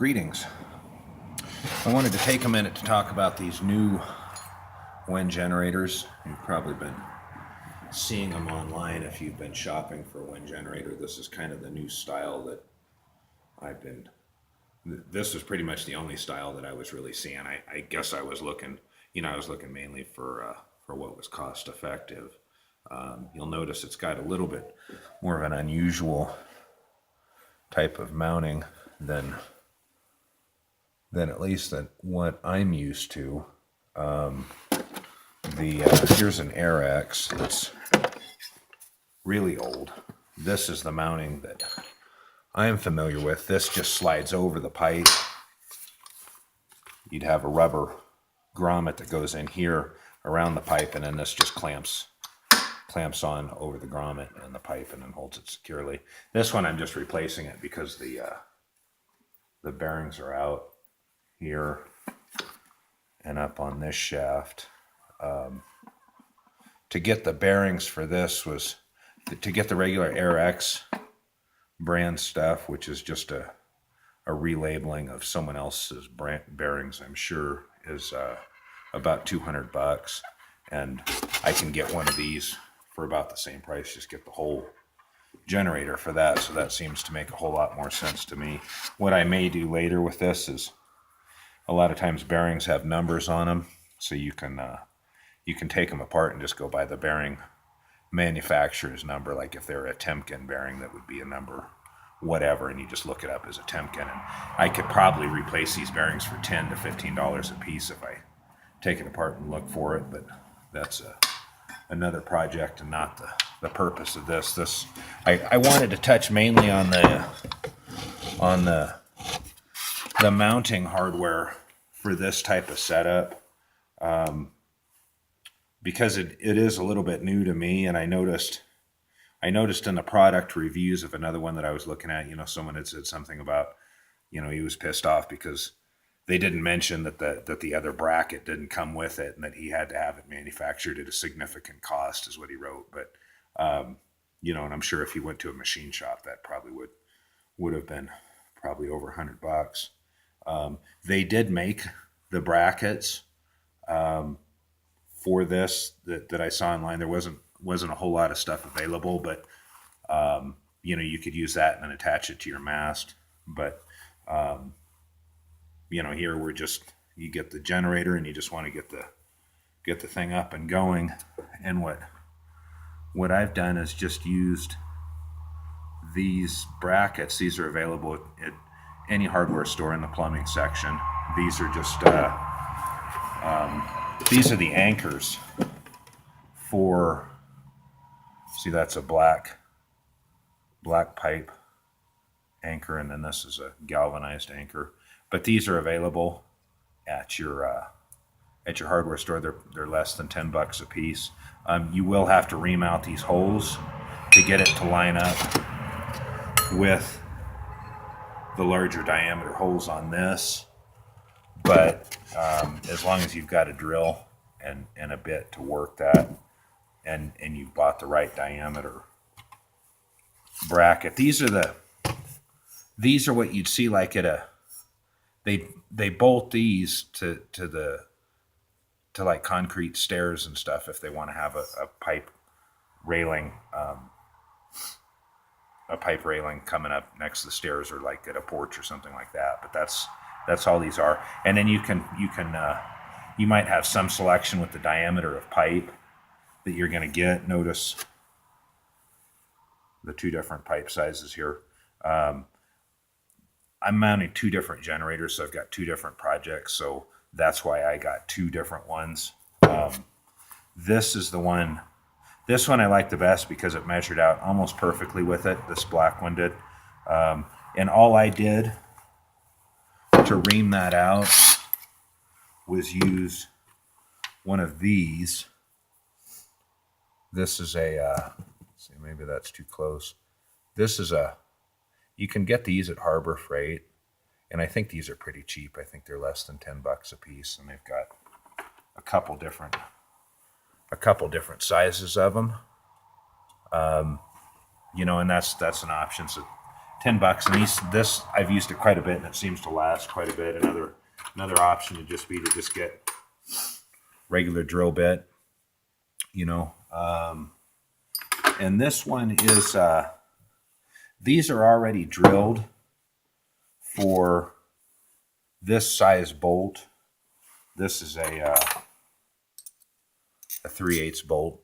Greetings. I wanted to take a minute to talk about these new wind generators. You've probably been seeing them online if you've been shopping for a wind generator. This is kind of the new style that this was pretty much the only style that I was really seeing. I guess I was looking, I was looking mainly for what was cost effective. You'll notice it's got a little bit more of an unusual type of mounting than at least than what I'm used to. Here's an AirX that's really old. This is the mounting that I'm familiar with. This just slides over the pipe. You'd have a rubber grommet that goes in here around the pipe, and then this just clamps on over the grommet and the pipe and then holds it securely. This one I'm just replacing it because the bearings are out here and up on this shaft. To get the bearings for this was to get the regular AirX brand stuff, which is just a relabeling of someone else's brand bearings, I'm sure, is about $200, and I can get one of these for about the same price. Just get the whole generator for that, so that seems to make a whole lot more sense to me. What I may do later with this is, a lot of times bearings have numbers on them, so you can take them apart and just go by the bearing manufacturer's number. Like if they're a Temkin bearing, that would be a number whatever, and you just look it up as a Temkin. And I could probably replace these bearings for $10 to $15 a piece if I take it apart and look for it, but that's another project and not the purpose of this. I wanted to touch mainly on the mounting hardware for this type of setup, because it is a little bit new to me. And I noticed in the product reviews of another one that I was looking at, someone had said something about, he was pissed off because they didn't mention that the other bracket didn't come with it, and that he had to have it manufactured at a significant cost, is what he wrote. But and I'm sure if he went to a machine shop, that probably would have been probably over $100. They did make the brackets for this that I saw online. There wasn't a whole lot of stuff available, but you could use that and then attach it to your mast. But here you get the generator and you just want to get the thing up and going. And what I've done is just used these brackets. These are available at any hardware store in the plumbing section. These are just these are the anchors for, see, that's a black pipe anchor, and then this is a galvanized anchor. But these are available at your hardware store. They're less than $10 a piece. You will have to remount these holes to get it to line up with the larger diameter holes on this. But as long as you've got a drill and a bit to work that, and you've bought the right diameter bracket, these are what you'd see like at a, they bolt these to like concrete stairs and stuff if they want to have a pipe railing coming up next to the stairs, or like at a porch or something like that. But that's all these are. And then you might have some selection with the diameter of pipe that you're going to get. Notice the two different pipe sizes here. I'm mounting two different generators, so I've got two different projects, so that's why I got two different ones. This is the one. This one I like the best because it measured out almost perfectly with it. This black one did. And all I did to ream that out was use one of these. This is a, see, maybe that's too close. This is you can get these at Harbor Freight, and I think these are pretty cheap. I think they're less than $10 a piece, and they've got a couple different sizes of them. And that's an option. So $10, and this I've used it quite a bit, and it seems to last quite a bit. Another option would just be to just get regular drill bit, you know. And this one is these are already drilled for this size bolt. This is a 3/8 bolt.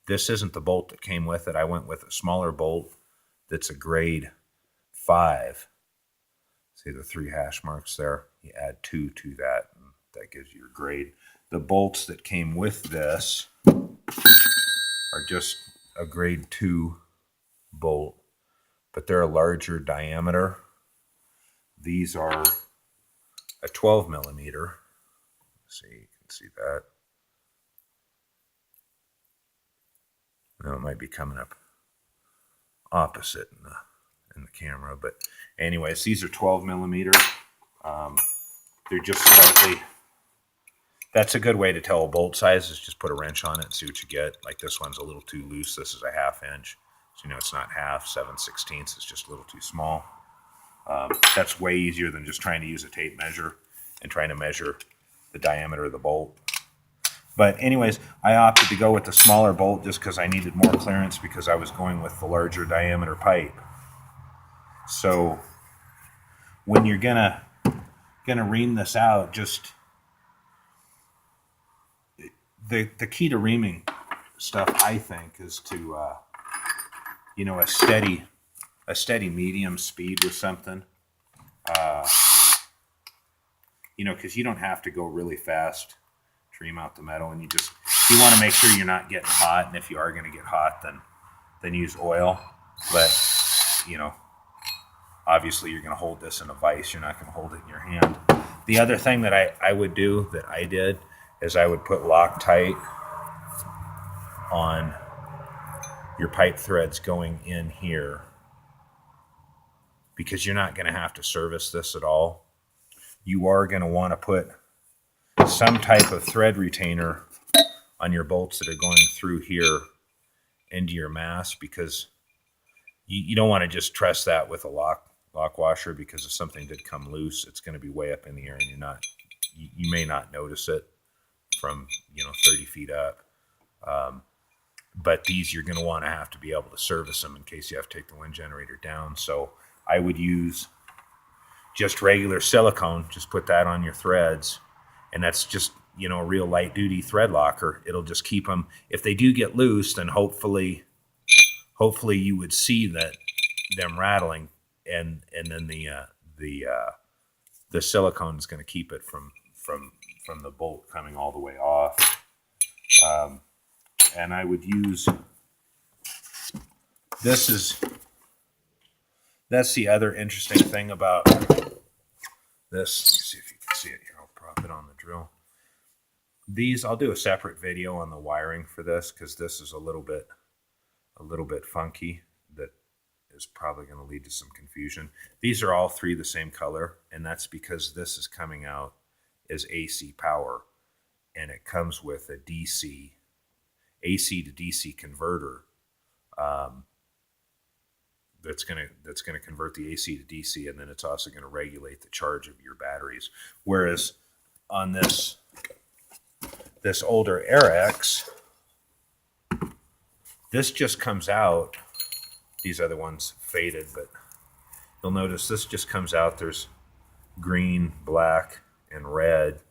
This isn't the bolt that came with it. I went with a smaller bolt that's a grade 5. See the 3 hash marks there? You add 2 to that, and that gives you your grade. The bolts that came with this are just a grade 2 bolt, but they're a larger diameter. These are a 12 millimeter. Let's see, you can see that. Now it might be coming up opposite in the camera, but anyways, these are 12 millimeter. They're just slightly. That's a good way to tell a bolt size, is just put a wrench on it and see what you get. Like this one's a little too loose. This is a 1/2 inch. So, you know, it's not half, 7/16. It's just a little too small. That's way easier than just trying to use a tape measure and trying to measure the diameter of the bolt. But anyways, I opted to go with the smaller bolt just because I needed more clearance, because I was going with the larger diameter pipe. So when you're gonna ream this out, just the key to reaming stuff, I think, is to you know, a steady medium speed with something. You know, because you don't have to go really fast to ream out the metal, and you want to make sure you're not getting hot, and if you are going to get hot, then use oil. But you know, obviously you're going to hold this in a vise, you're not going to hold it in your hand. The other thing that I would do, that I did, is I would put Loctite on your pipe threads going in here, because you're not going to have to service this at all. You are going to want to put some type of thread retainer on your bolts that are going through here into your mass, because you don't want to just truss that with a lock washer, because if something did come loose, it's going to be way up in the air, and you may not notice it from 30 feet up. But these, you're going to want to have to be able to service them in case you have to take the wind generator down. So I would use just regular silicone, just put that on your threads, and that's just, a real light duty thread locker. It'll just keep them. If they do get loose, then hopefully you would see them rattling, and then the silicone is going to keep it from the bolt coming all the way off. And I would use, that's the other interesting thing about this. Let's see if you can see it here. I'll prop it on the drill. I'll do a separate video on the wiring for this, because this is a little bit funky. That is probably going to lead to some confusion. These are all 3 the same color, and that's because this is coming out as AC power, and it comes with a AC to DC converter that's going to convert the AC to DC, and then it's also going to regulate the charge of your batteries. Whereas on this older RX, this just comes out. These other ones faded, but you'll notice this just comes out. There's green, black, and red.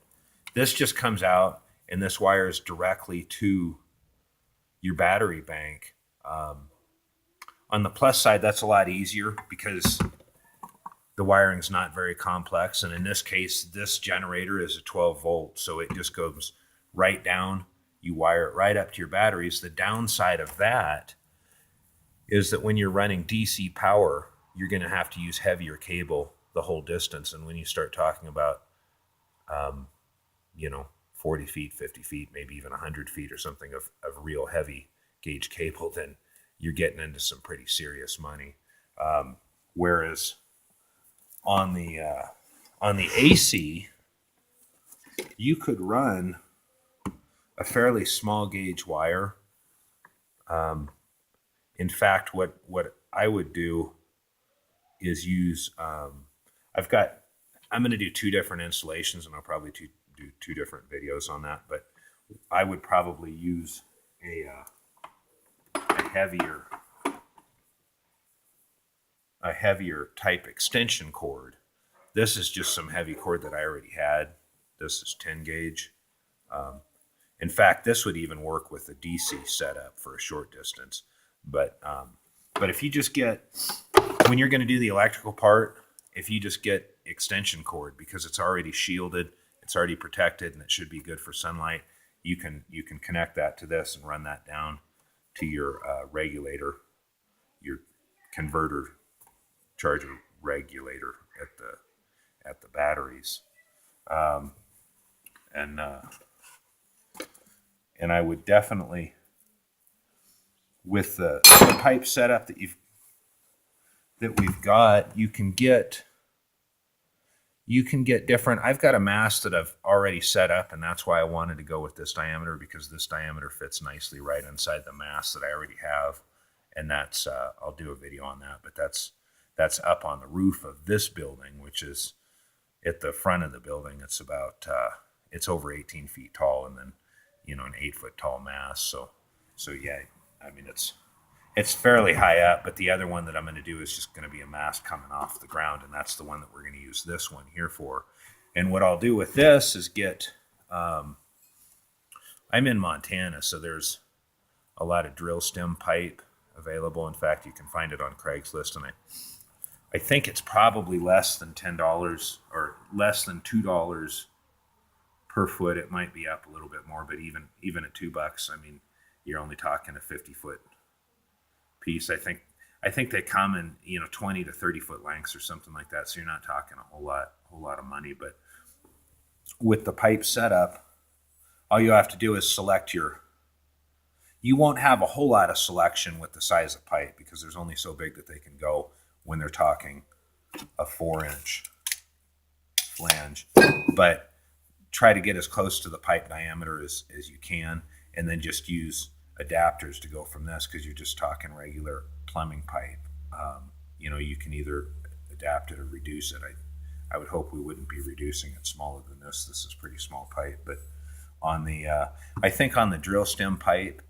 This just comes out, and this wires directly to your battery bank. On the plus side, that's a lot easier because the wiring's not very complex. And in this case, this generator is a 12 volt, so it just goes right down. You wire it right up to your batteries. The downside of that is that when you're running DC power, you're going to have to use heavier cable the whole distance. And when you start talking about, 40 feet, 50 feet, maybe even 100 feet or something of real heavy gauge cable, then you're getting into some pretty serious money. Whereas on the AC, you could run a fairly small gauge wire. In fact, what I would do is use, I'm going to do 2 different installations, and I'll probably do 2 different videos on that, but I would probably use a heavier type extension cord. This is just some heavy cord that I already had. This is 10 gauge. In fact, this would even work with a DC setup for a short distance. But if you just get, when you're going to do the electrical part, if you just get extension cord, because it's already shielded, it's already protected, and it should be good for sunlight, you can connect that to this and run that down to your regulator, your converter charger regulator at the batteries. And I would definitely, with the pipe setup that we've got, you can get different. I've got a mast that I've already set up, and that's why I wanted to go with this diameter, because this diameter fits nicely right inside the mast that I already have. And that's I'll do a video on that, but that's up on the roof of this building, which is at the front of the building. It's about it's over 18 feet tall, and then an 8-foot tall mast. So yeah, I mean it's fairly high up. But the other one that I'm going to do is just going to be a mast coming off the ground, and that's the one that we're going to use this one here for. And what I'll do with this is get. I'm in Montana, so there's a lot of drill stem pipe available. In fact, you can find it on Craigslist, and I think it's probably less than $10 or less than $2 per foot. It might be up a little bit more, but even at $2, I mean, you're only talking a 50-foot piece. I think they come in 20 to 30-foot lengths or something like that. So you're not talking a whole lot of money. But with the pipe setup, all you have to do is select you won't have a whole lot of selection with the size of pipe, because there's only so big that they can go when they're talking a 4-inch flange. But try to get as close to the pipe diameter as you can, and then just use adapters to go from this, because you're just talking regular plumbing pipe. You can either adapt it or reduce it. I would hope we wouldn't be reducing it smaller than this. This is pretty small pipe. But on the I think on the drill stem pipe,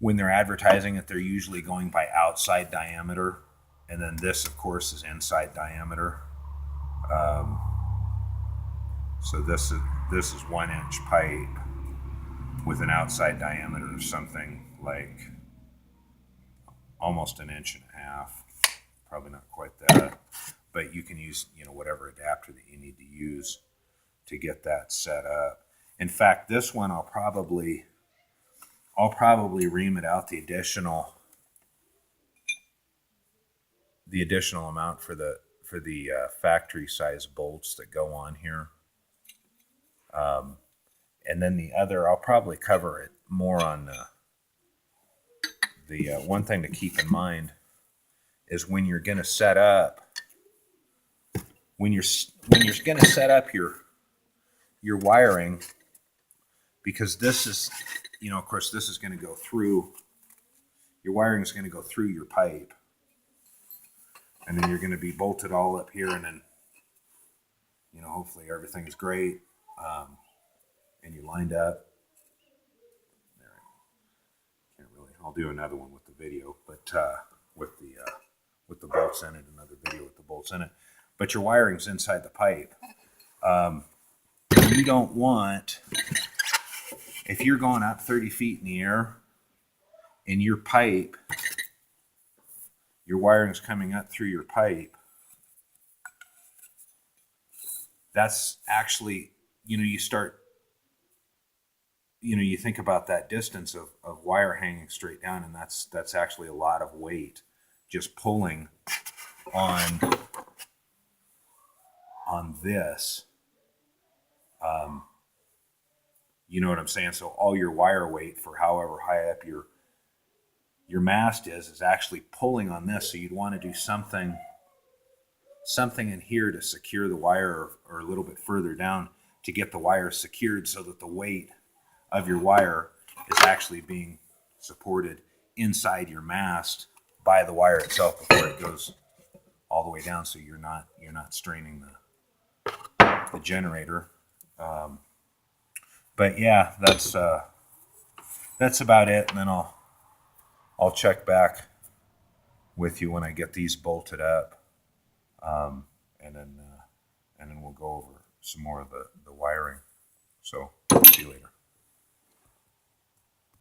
when they're advertising it, they're usually going by outside diameter, and then this, of course, is inside diameter. So this is 1-inch pipe with an outside diameter of something like almost 1.5 inches. Probably not quite that, but you can use whatever adapter that you need to use to get that set up. In fact, this one I'll probably ream it out the additional amount for the factory size bolts that go on here. And then the other, I'll probably cover it more on the one thing to keep in mind is when you're going to set up, when you're going to set up your wiring, because this is, of course, this is going to go through, your wiring is going to go through your pipe, and then you're going to be bolted all up here, and then, hopefully everything's great. And you lined up. There, can't really. I'll do another one with the video, but with the bolts in it. Another video with the bolts in it. But your wiring's inside the pipe. You don't want, if you're going up 30 feet in the air, and your wiring's coming up through your pipe. That's actually, you start. You think about that distance of wire hanging straight down, and that's actually a lot of weight just pulling on this. You know what I'm saying? So all your wire weight for however high up your mast is actually pulling on this. So you'd want to do something in here to secure the wire, or a little bit further down to get the wire secured, so that the weight of your wire is actually being supported inside your mast by the wire itself before it goes all the way down, so you're not straining the generator. But yeah, that's about it. And then I'll check back with you when I get these bolted up, and then we'll go over some more of the wiring. So see you later.